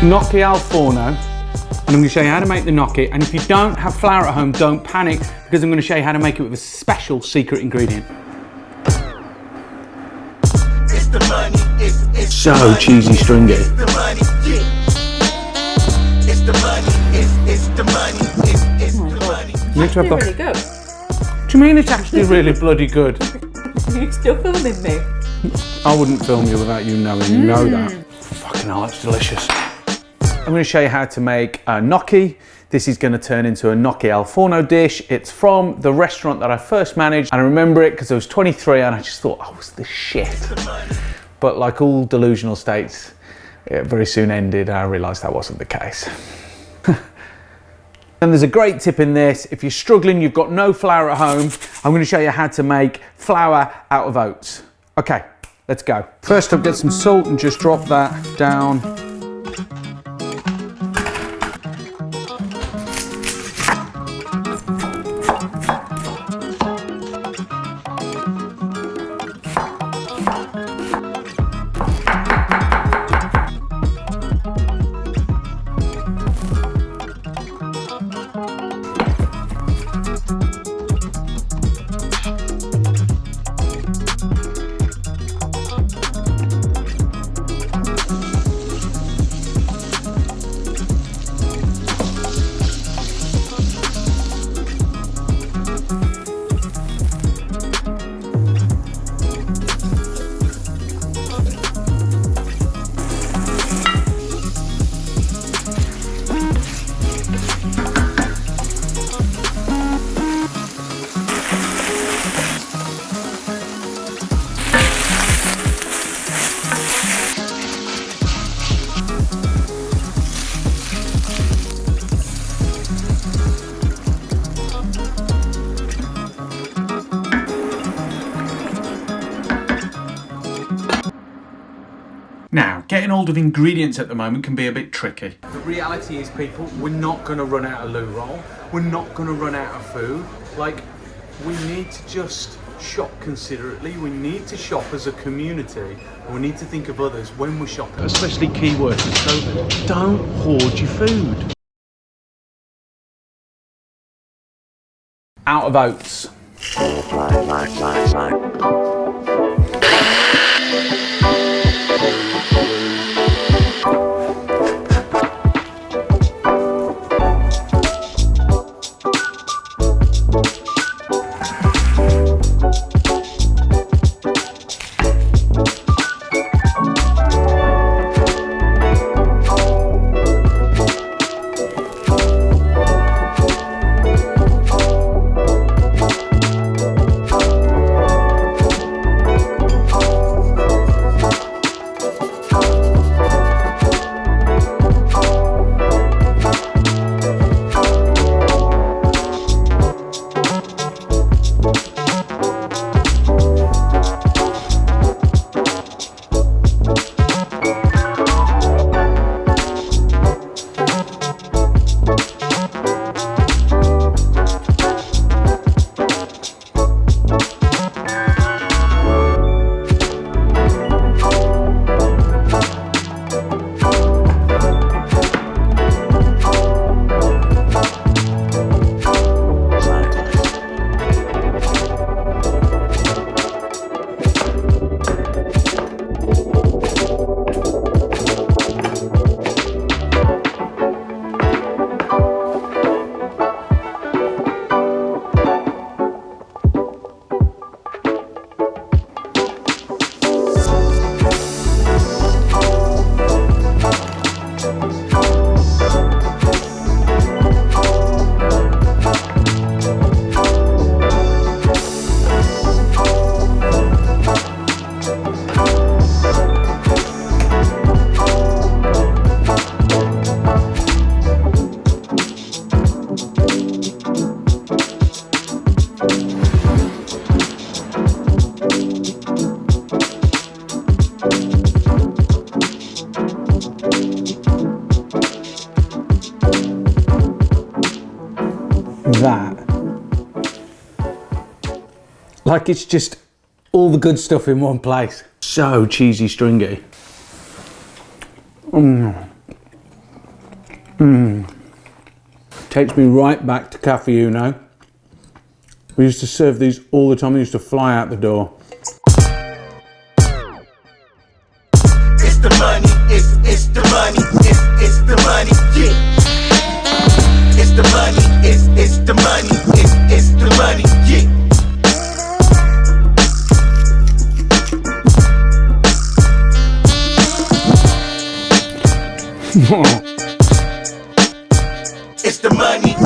gnocchi al forno, and I'm going to show you how to make the gnocchi. And if you don't have flour at home, don't panic, because I'm going to show you how to make it with a special secret ingredient. It's the money, it's So the money, cheesy stringy. It's the money, yeah. It's the money, it's the money, it's the money. You need to have Really good. What do you mean it's actually really bloody good? You're still filming me. I wouldn't film you without you knowing. You know that. Fucking hell, it's delicious. I'm going to show you how to make a gnocchi. This is going to turn into a gnocchi al forno dish. It's from the restaurant that I first managed, and I remember it because I was 23 and I just thought I was the shit. But like all delusional states, it very soon ended and I realised that wasn't the case. And there's a great tip in this. If you're struggling, you've got no flour at home, I'm going to show you how to make flour out of oats. Okay, let's go. First up, get some salt and just drop that down. Now, getting hold of ingredients at the moment can be a bit tricky. The reality is, people, we're not going to run out of loo roll. We're not going to run out of food. Like, we need to just shop considerately. We need to shop as a community. And we need to think of others when we're shopping, especially key workers. So don't hoard your food. Out of oats. That, like, it's just all the good stuff in one place. So cheesy stringy. Takes me right back to Cafe Uno. We used to serve these all the time. We used to fly out the door. It's the money, it's the money, it's the money, yeah. It's the money, it's the money, it's the money, yeah. It's the money.